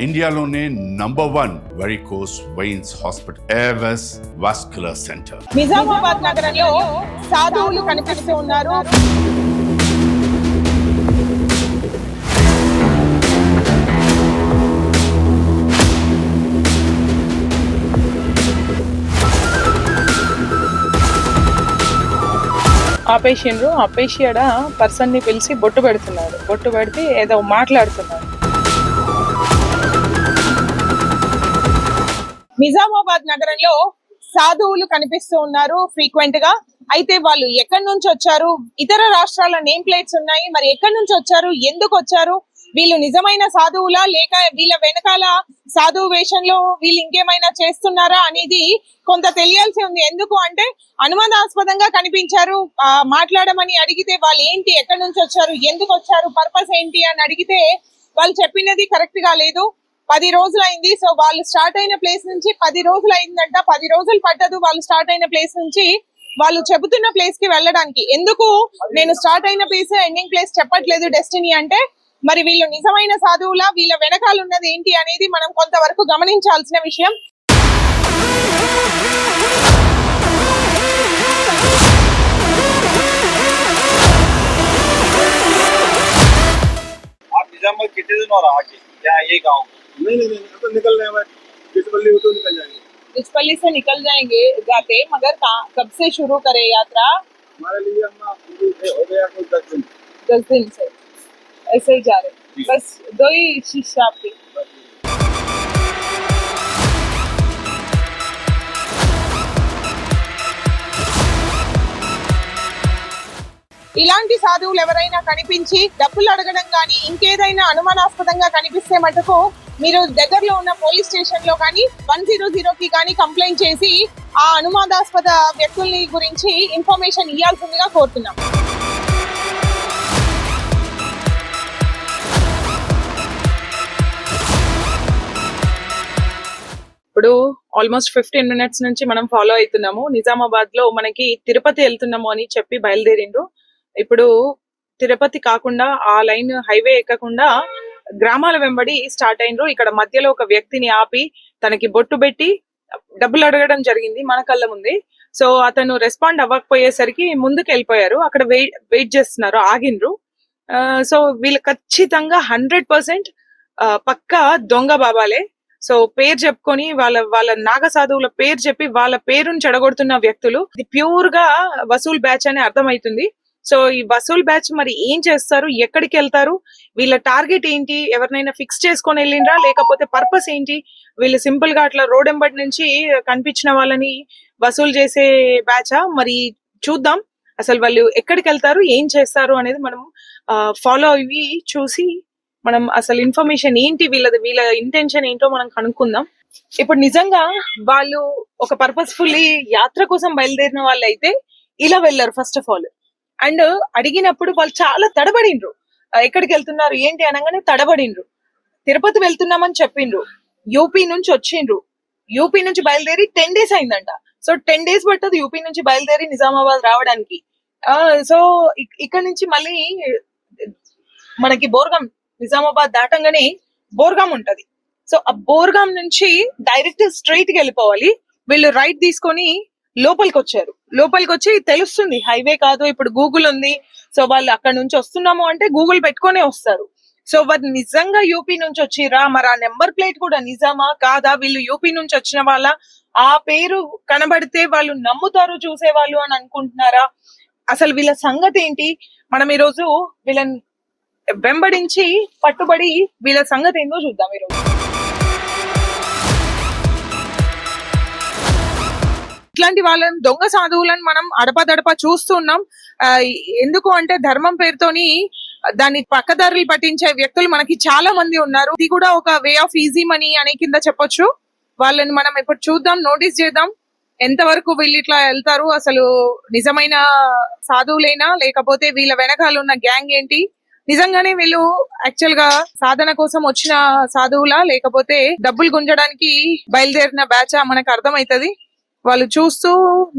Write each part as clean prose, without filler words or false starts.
ఇండియాలోనే #1 varicose veins hospital Avis vascular centre. Nizamabad నగరంలో సాధువులు కనిపిస్తూ ఉన్నారు. ఆపేసి ఆడ పర్సన్ ని పిలిచి బొట్టు పెడుతున్నాడు. బొట్టు పెడితే ఏదో మాట్లాడుతున్నాడు. నిజామాబాద్ నగరంలో సాధువులు కనిపిస్తూ ఉన్నారు ఫ్రీక్వెంట్ గా. అయితే వాళ్ళు ఎక్కడి నుంచి వచ్చారు, ఇతర రాష్ట్రాల నేమ్ ప్లేట్స్ ఉన్నాయి, మరి ఎక్కడి నుంచి వచ్చారు, ఎందుకు వచ్చారు, వీళ్ళు నిజమైన సాధువులా లేక వీళ్ళ వెనకాల సాధువు వేషంలో వీళ్ళు ఇంకేమైనా చేస్తున్నారా అనేది కొంత తెలియాల్సి ఉంది. ఎందుకు అంటే అనుమానాస్పదంగా కనిపించారు. మాట్లాడమని అడిగితే వాళ్ళు ఏంటి, ఎక్కడి నుంచి వచ్చారు, ఎందుకు వచ్చారు, పర్పస్ ఏంటి అని అడిగితే వాళ్ళు చెప్పినది కరెక్ట్ గా లేదు. 10 రోజులు అయింది. సో వాళ్ళు స్టార్ట్ అయిన ప్లేస్ నుంచి 10 రోజులు అయిందంట. 10 రోజులు పట్టదు వాళ్ళు స్టార్ట్ అయిన ప్లేస్ నుంచి వాళ్ళు చెబుతున్న ప్లేస్ కి వెళ్ళడానికి. ఎందుకు నేను స్టార్ట్ అయిన ప్లేస్ ఎండింగ్ ప్లేస్ చెప్పట్లేదు డెస్టినీ అంటే, మరి వీళ్ళు నిజమైన సాధువులా, వీళ్ళ వెనకాల ఉన్నది ఏంటి అనేది మనం కొంతవరకు గమనించాల్సిన విషయం. कितने दिन और आगे क्या ये गाँव नहीं तो निकल रहे हैं। बिचपल्ली हो तो निकल जाएंगे, बिचपल्ली से निकल जाते मगर कब से शुरू करे यात्रा? हमारे लिए हो गया कुछ 10 दिन से ऐसे ही जा रहे, बस 2 ही शिष्य आपके। ఇలాంటి సాధువులు ఎవరైనా కనిపించి డబ్బులు అడగడం కానీ ఇంకేదైనా అనుమానాస్పదంగా కనిపిస్తే మటుకు మీరు దగ్గరలో ఉన్న పోలీస్ స్టేషన్ లో కానీ 100కి కానీ కంప్లైంట్ చేసి ఆ అనుమానాస్పద వ్యక్తుల్ని గురించి ఇన్ఫర్మేషన్ ఇవ్వాల్సిందిగా కోరుతున్నాం. ఇప్పుడు ఆల్మోస్ట్ 15 minutes నుంచి మనం ఫాలో అవుతున్నాము. నిజామాబాద్ లో మనకి తిరుపతి వెళ్తున్నాము అని చెప్పి బయలుదేరిండ్రు. ఇప్పుడు తిరుపతి కాకుండా ఆ లైన్ హైవే ఎక్కకుండా గ్రామాల వెంబడి స్టార్ట్ అయినరు. ఇక్కడ మధ్యలో ఒక వ్యక్తిని ఆపి తనకి బొట్టు పెట్టి డబ్బులు అడగడం జరిగింది మన కళ్ళ ముందే. సో అతను రెస్పాండ్ అవ్వకపోయేసరికి ముందుకు వెళ్ళిపోయారు. అక్కడ వెయిట్ చేస్తున్నారు, ఆగిండ్రు. సో వీళ్ళు ఖచ్చితంగా 100% పక్కా దొంగ బాబాలే. సో పేరు చెప్పుకొని వాళ్ళ నాగ సాధువుల పేరు చెప్పి వాళ్ళ పేరుని చెడగొడుతున్న వ్యక్తులు. ఇది ప్యూర్ గా వసూల్ బ్యాచ్ అని అర్థమవుతుంది. సో ఈ వసూల్ బ్యాచ్ మరి ఏం చేస్తారు, ఎక్కడికి వెళ్తారు, వీళ్ళ టార్గెట్ ఏంటి, ఎవరినైనా ఫిక్స్ చేసుకొని వెళ్ళిండ్రా లేకపోతే పర్పస్ ఏంటి, వీళ్ళు సింపుల్ గా అట్లా రోడ్ ఎంబడి నుంచి కనిపించిన వాళ్ళని వసూలు చేసే బ్యాచా, మరి చూద్దాం అసలు వాళ్ళు ఎక్కడికి వెళ్తారు, ఏం చేస్తారు అనేది మనం ఫాలో అయ్యి చూసి మనం అసలు ఇన్ఫర్మేషన్ ఏంటి, వీళ్ళ ఇంటెన్షన్ ఏంటో మనం కనుక్కుందాం. ఇప్పుడు నిజంగా వాళ్ళు ఒక పర్పస్ఫుల్లీ యాత్ర కోసం బయలుదేరిన వాళ్ళు అయితే ఇలా వెళ్ళారు ఫస్ట్ ఆఫ్ ఆల్. అండ్ అడిగినప్పుడు వాళ్ళు చాలా తడబడిండ్రు. ఎక్కడికి వెళ్తున్నారు ఏంటి అనగానే తడబడిండ్రు. తిరుపతి వెళ్తున్నామని చెప్పిండ్రు. యూపీ నుంచి వచ్చిండ్రు. యూపీ నుంచి బయలుదేరి 10 days అయిందంట. సో 10 days పట్టదు యూపీ నుంచి బయలుదేరి నిజామాబాద్ రావడానికి. సో ఇక్కడ నుంచి మళ్ళీ మనకి బోర్గాం, నిజామాబాద్ దాటంగానే బోర్గాం ఉంటది. సో ఆ బోర్గాం నుంచి డైరెక్ట్ స్ట్రైట్ కి వెళ్ళిపోవాలి. వీళ్ళు రైట్ తీసుకొని లోపలికి వచ్చారు. లోపలికి వచ్చి తెలుస్తుంది హైవే కాదు, ఇప్పుడు గూగుల్ ఉంది. సో వాళ్ళు అక్కడ నుంచి వస్తున్నాము అంటే గూగుల్ పెట్టుకునే వస్తారు. సో వాళ్ళు నిజంగా యూపీ నుంచి వచ్చిరా, మరి ఆ నెంబర్ ప్లేట్ కూడా నిజామా కాదా, వీళ్ళు యూపీ నుంచి వచ్చిన వాళ్ళ, ఆ పేరు కనబడితే వాళ్ళు నమ్ముతారు చూసేవాళ్ళు అని అనుకుంటున్నారా, అసలు వీళ్ళ సంగతి ఏంటి, మనం ఈరోజు వీళ్ళని వెంబడించి పట్టుబడి వీళ్ళ సంగతి ఏందో చూద్దాం ఈరోజు. ఇట్లాంటి వాళ్ళని దొంగ సాధువులను మనం అడపదడప చూస్తున్నాం. ఎందుకు అంటే ధర్మం పేరుతోని దాన్ని పక్కదారులు పట్టించే వ్యక్తులు మనకి చాలా మంది ఉన్నారు. ఇది కూడా ఒక వే ఆఫ్ ఈజీ మనీ అనే కింద చెప్పొచ్చు. వాళ్ళని మనం ఇప్పుడు చూద్దాం, నోటీస్ చేద్దాం ఎంతవరకు వీళ్ళు ఇట్లా వెళ్తారు, అసలు నిజమైన సాధువులైనా లేకపోతే వీళ్ళ వెనకాల ఉన్న గ్యాంగ్ ఏంటి, నిజంగానే వీళ్ళు యాక్చువల్ గా సాధన కోసం వచ్చిన సాధువులా లేకపోతే డబ్బులు గుంజడానికి బయలుదేరిన బ్యాచా మనకు అర్థమైతది. వాళ్ళు చూస్తూ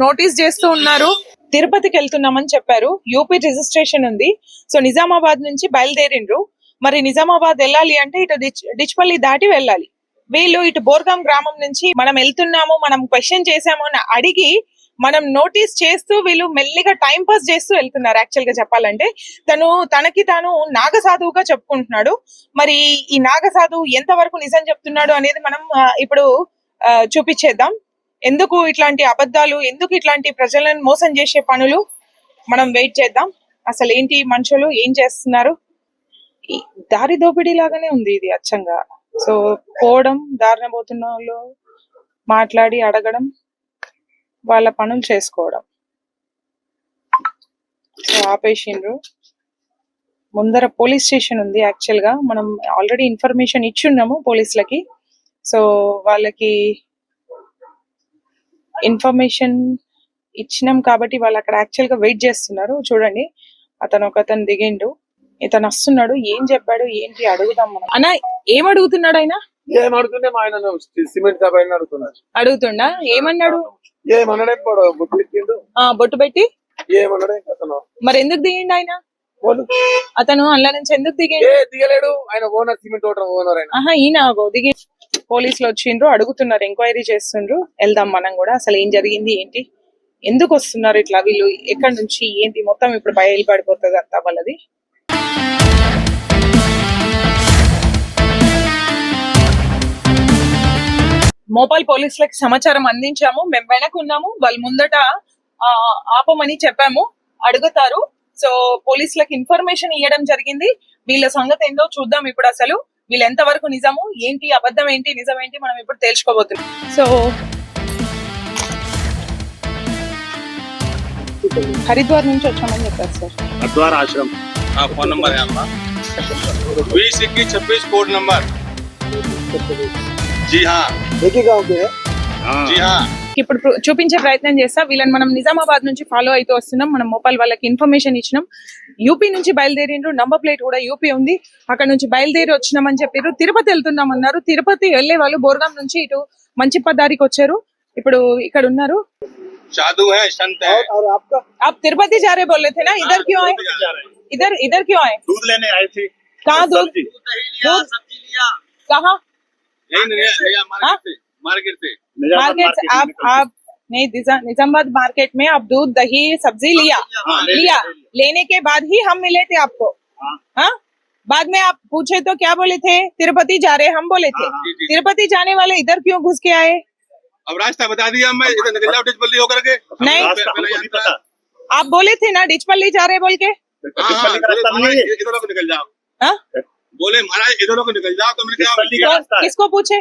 నోటీస్ చేస్తూ ఉన్నారు. తిరుపతికి వెళ్తున్నామని చెప్పారు. యూపీ రిజిస్ట్రేషన్ ఉంది. సో నిజామాబాద్ నుంచి బయలుదేరిండ్రు. మరి నిజామాబాద్ వెళ్ళాలి అంటే ఇటు డిచ్పల్లి దాటి వెళ్ళాలి. వీళ్ళు ఇటు బోర్గాం గ్రామం నుంచి మనం వెళ్తున్నాము, మనం క్వశ్చన్ చేసాము అని అడిగి మనం నోటీస్ చేస్తూ వీళ్ళు మెల్లిగా టైం పాస్ చేస్తూ వెళ్తున్నారు. యాక్చువల్ గా చెప్పాలంటే తనకి తాను నాగసాధువుగా చెప్పుకుంటున్నాడు. మరి ఈ నాగసాధువు ఎంత వరకు నిజం చెప్తున్నాడు అనేది మనం ఇప్పుడు చూపించేద్దాం. ఎందుకు ఇట్లాంటి అబద్ధాలు, ఎందుకు ఇట్లాంటి ప్రజలను మోసం చేసే పనులు, మనం వెయిట్ చేద్దాం. అసలు ఏంటి మనుషులు ఏం చేస్తున్నారు. ఈ దారి దోపిడీ లాగానే ఉంది ఇది అచ్చంగా. సో పోవడం, దారిన పోతున్న వాళ్ళు మాట్లాడి అడగడం, వాళ్ళ పనులు చేసుకోవడం. సో ఆపేసిండ్రు. ముందర పోలీస్ స్టేషన్ ఉంది. యాక్చువల్ గా మనం ఆల్రెడీ ఇన్ఫర్మేషన్ ఇచ్చున్నాము పోలీసులకి. సో వాళ్ళకి ఇన్ఫర్మేషన్ ఇచ్చినాం కాబట్టి వాళ్ళు అక్కడ యాక్చువల్ గా వెయిట్ చేస్తున్నారు. చూడండి, ఒకతను దిగిండు, ఇతను వస్తున్నాడు. ఏం చెప్పాడు ఏంటి అడుగుదాం మనం. అన్న ఏం అడుగుతున్నాడు ఆయన? ఏమడుతుండే మా ఆయన సిమెంట్ షాప్ ఆయన అడుగుతున్నాడు. అడుగుతుండా? ఏమన్నాడు? ఏమన్నాడే బొట్టు పెట్టిండు. బొట్టు పెట్టి ఏమన్నాడే అతను. మరి ఎందుకు దిగిండు ఆయన? అతను అందులో నుంచి ఎందుకు దిగలేడు. ఆయన ఓనర్, సిమెంట్ ఓనర్ ఆయన. ఈయన దిగి. పోలీసులు వచ్చిండ్రు, అడుగుతున్నారు, ఎంక్వైరీ చేస్తుండ్రు. వెళ్దాం మనం కూడా. అసలు ఏం జరిగింది ఏంటి, ఎందుకు వస్తున్నారు ఇట్లా, వీళ్ళు ఎక్కడి నుంచి ఏంటి, మొత్తం ఇప్పుడు బయలుపడిపోతుంది అంతా వాళ్ళది. మోపాల్ పోలీసులకి సమాచారం అందించాము. మేము వెనకున్నాము, వాళ్ళు ముందట ఆపమని చెప్పాము, అడుగుతారు. సో పోలీసులకు ఇన్ఫర్మేషన్ ఇవ్వడం జరిగింది. వీళ్ళ సంగతి ఏందో చూద్దాం ఇప్పుడు. అసలు వీళ్ళు ఎంత వరకు నిజము ఏంటి, అబద్ధం ఏంటి, నిజం ఏంటి, మనం ఇప్పుడు తెలుసుకోబోతున్నాం. సో హరిద్వార్ నుంచి వచ్చామని చెప్పారు సార్. हरिद्वार आश्रम। हाँ, फोन नंबर है आपका 2021 कोड नंबर। जी हाँ, एक ही गांव के है। जी हाँ। ఇప్పుడు చూపించే ప్రయత్నం చేస్తా. వీళ్ళని మనం నిజామాబాద్ నుంచి ఫాలో అయితే వస్తున్నాం. మనం మోపాల్ వాళ్ళకి ఇన్ఫర్మేషన్ ఇచ్చినాం. యూపీ నుంచి బయలుదేరిండ్రు, నంబర్ ప్లేట్ కూడా యూపీ ఉంది. అక్కడ నుంచి బయలుదేరి వచ్చినామని చెప్పారు. తిరుపతి వెళ్తున్నాం అన్నారు. తిరుపతి వెళ్లే వాళ్ళు బోర్గాం నుంచి ఇటు మంచిపదారికి వచ్చారు. ఇప్పుడు ఇక్కడ ఉన్నారు. साधु है, संत है। और आपका आप तिरुपति जा रहे बोल रहे थे ना, इधर क्यों आए? इधर क्यों आए? दूध लेने आए थे। कहाँ दूध? सब्जी लिया। कहाँ? मार्केट से। मार्केट से आप नहीं, निजामाबाद मार्केट में आप दूध, दही, सब्जी लिया। लेने के बाद ही हम मिले थे आपको। हाँ, बाद में आप पूछे तो क्या बोले थे? तिरुपति जा रहे हम बोले थे। तिरुपति जाने वाले इधर क्यों घुस के आए? अब रास्ता बता दिया, मैं इधर निकल जाऊँ डिचपल्ली होकर के। नहीं, आप बोले थे ना डिचपल्ली जा रहे बोल के। इधर लोग निकल जाओ। बोले महाराज इधर लोग निकल जाओ, तो मैंने कहा किसको पूछे?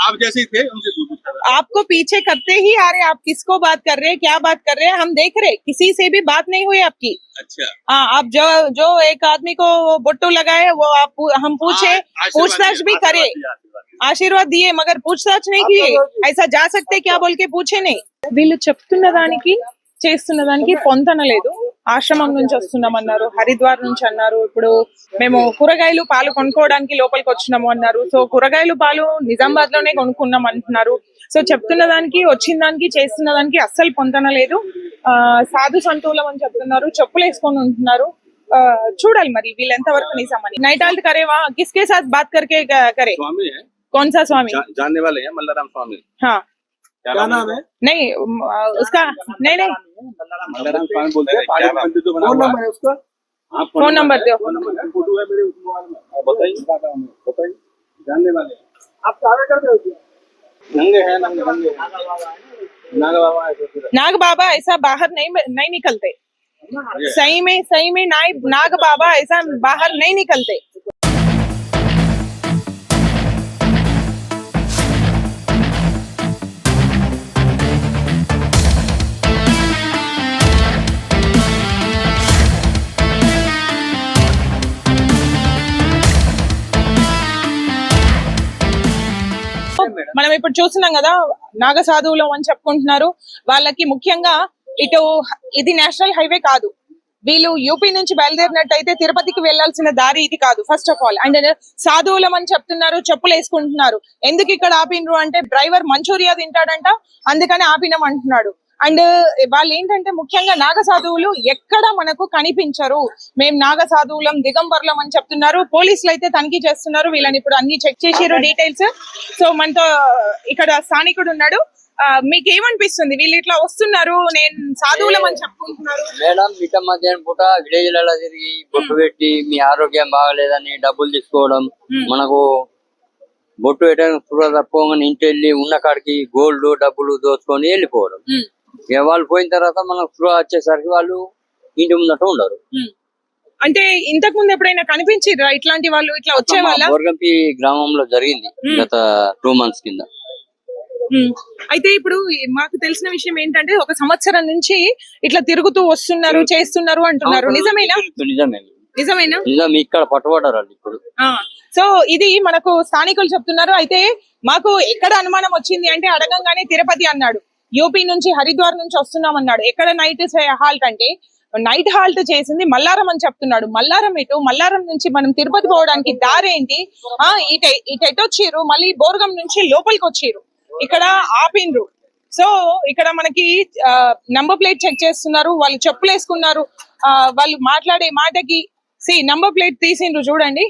आप जैसे ही थे उनसे पूछा। आपको पीछे करते ही आ रहे, आप किसको बात कर रहे हैं, क्या बात कर रहे हैं, हम देख रहे, किसी से भी बात नहीं हुई आपकी। अच्छा। हाँ, आप जो एक आदमी को बोट्टू लगाए वो आप हम पूछे, पूछताछ भी करे, ఆశీర్వాద్ దియే, మగర్ పూछताछ नहीं किए। ऐसा जा सकते क्या बोल के पूछे नहीं। వీళ్ళు చెప్తున్న దానికి చేస్తున్న దానికి పొంతన లేదు. ఆశ్రమం నుంచి వస్తున్నామన్నారు, హరిద్వార్ నుంచి అన్నారు. ఇప్పుడు మేము కూరగాయలు పాలు కొనుక్కోవడానికి లోపలికి వచ్చినాము అన్నారు. సో కూరగాయలు పాలు నిజామాబాద్ లోనే కొనుక్కున్నాం అంటున్నారు. సో చెప్తున్న దానికి, వచ్చిన దానికి, చేస్తున్న దానికి అస్సలు పొంతన లేదు. సాధు సంతులం అని చెప్తున్నారు, చెప్పులు వేసుకొని ఉంటున్నారు. చూడాలి మరి వీళ్ళు ఎంత వరకు నిజమని. నైట్ ఆల్ట్ करे वहाँ किसके साथ बात करके करे? स्वामी है। कौन सा स्वामी? जानने वाले हैं मल्लाराम स्वामी। हाँ, क्या नाम है? नहीं उसका नहीं मल्लाराम स्वामी बोलते हैं। फोन नंबर है उसका। फोन नंबर दो। फोटो है मेरे मोबाइल में। बताइए जानने वाले हैं। आप क्या करते हो? नंगे हैं, नंगे नाग बाबा है। नाग बाबा ऐसा बाहर नहीं निकलते। सही में नाग बाबा ऐसा बाहर नहीं निकलते। మనం ఇప్పుడు చూస్తున్నాం కదా, నాగ సాధువులు అని చెప్పుకుంటున్నారు. వాళ్ళకి ముఖ్యంగా ఇది నేషనల్ హైవే కాదు. వీళ్ళు యూపీ నుంచి బయలుదేరినట్టయితే తిరుపతికి వెళ్లాల్సిన దారి ఇది కాదు ఫస్ట్ ఆఫ్ ఆల్. అండ్ సాధువులం అని చెప్తున్నారు, చెప్పులు వేసుకుంటున్నారు. ఎందుకు ఇక్కడ ఆపినరు అంటే డ్రైవర్ మంచూరియా తింటాడంట, అందుకని ఆపినం అంటున్నాడు. అండ్ వాళ్ళు ఏంటంటే ముఖ్యంగా నాగ సాధువులు ఎక్కడ మనకు కనిపించరు. మేము నాగ సాధువులం, దిగంబర్లం అని చెప్తున్నారు. పోలీసులు అయితే తనిఖీ చేస్తున్నారు. వీళ్ళని ఇప్పుడు అన్ని చెక్ చేసారు డీటెయిల్స్. సో మనతో ఇక్కడ స్థానికుడు ఉన్నాడు. మీకు ఏమనిపిస్తుంది? వీళ్ళు ఇట్లా వస్తున్నారు, నేను సాధువులం అని చెప్పుకుంటున్నారు. మేడం మిట్ట మధ్యాహ్నం పూట విలేజ్లలో తిరిగి బొట్టు పెట్టి మీ ఆరోగ్యం బాగలేదని డబ్బులు తీసుకోవడం, మనకు బొట్టు పెట్టడానికి స్పృహ తప్పగానే ఇంటి వెళ్ళి ఉన్న కాడికి గోల్డ్ డబ్బులు దోచుకొని వెళ్ళిపోవడం. ఇక వాళ్ళు పోయిన తర్వాత మనకు స్పృహ వచ్చేసరికి వాళ్ళు ఇంటి ముందట ఉండరు. అంటే ఇంతకు ముందు ఎప్పుడైనా కనిపించిర్రా ఇట్లాంటి వాళ్ళు ఇట్లా వచ్చే వాళ్ళ? బోర్గంపి గ్రామంలో జరిగింది గత 2 months కింద. అయితే ఇప్పుడు మాకు తెలిసిన విషయం ఏంటంటే 1 సంవత్సరం నుంచి ఇట్లా తిరుగుతూ వస్తున్నారు, చేస్తున్నారు అంటున్నారు. నిజమేనా? నిజమేనా? నిజం. ఇక్కడ పట్టుబడ్డారు ఇప్పుడు. సో ఇది మనకు స్థానికులు చెప్తున్నారు. అయితే మాకు ఎక్కడ అనుమానం వచ్చింది అంటే అడగంగానే తిరుపతి అన్నాడు, యూపీ నుంచి హరిద్వార్ నుంచి వస్తున్నాం అన్నాడు. ఎక్కడ నైట్ హాల్ట్ అంటే నైట్ హాల్ట్ చేసింది మల్లారం అని చెప్తున్నాడు. మల్లారం ఎటు? మల్లారం నుంచి మనం తిరుపతి పోవడానికి దారేంటి? ఇటు ఎటు వచ్చిర్రు, మళ్ళీ బోర్గం నుంచి లోపలికి వచ్చిర్రు, ఇక్కడ ఆపిండ్రు. సో ఇక్కడ మనకి నంబర్ ప్లేట్ చెక్ చేస్తున్నారు. వాళ్ళు చెప్పులు వేసుకున్నారు. వాళ్ళు మాట్లాడే మాటకి నంబర్ ప్లేట్ తీసిండ్రు చూడండి.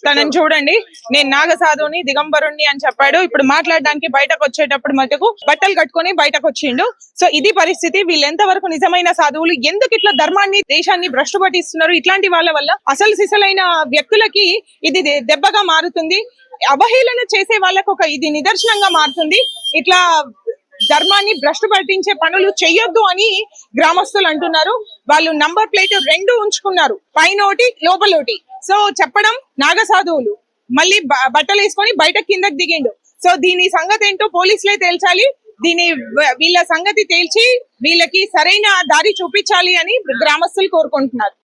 తనని చూడండి, నేను నాగ సాధువుని, దిగంబరుణ్ణి అని చెప్పాడు. ఇప్పుడు మాట్లాడడానికి బయటకు వచ్చేటప్పుడు మటుకు బట్టలు కట్టుకొని బయటకు వచ్చిండు. సో ఇది పరిస్థితి. వీళ్ళు ఎంతవరకు నిజమైన సాధువులు, ఎందుకు ఇట్లా ధర్మాన్ని, దేశాన్ని భ్రష్టు పట్టిస్తున్నారు? ఇట్లాంటి వాళ్ళ వల్ల అసలు సిసలైన వ్యక్తులకి ఇది దెబ్బగా మారుతుంది. అవహేళన చేసే వాళ్ళకు ఇది నిదర్శనంగా మారుతుంది. ఇట్లా ధర్మాన్ని భ్రష్టు పట్టించే పనులు చెయ్యొద్దు అని గ్రామస్తులు అంటున్నారు. వాళ్ళు నంబర్ ప్లేట్ 2 ఉంచుకున్నారు, పైన ఒకటి లోపల ఒకటి. సో చెప్పడం నాగ సాధువులు, మళ్ళీ బట్టలు వేసుకొని బయట కిందకి దిగిండు. సో దీని సంగతి ఏంటో పోలీసులే తేల్చాలి. వీళ్ళ సంగతి తేల్చి వీళ్ళకి సరైన దారి చూపించాలి అని గ్రామస్తులు కోరుకుంటున్నారు.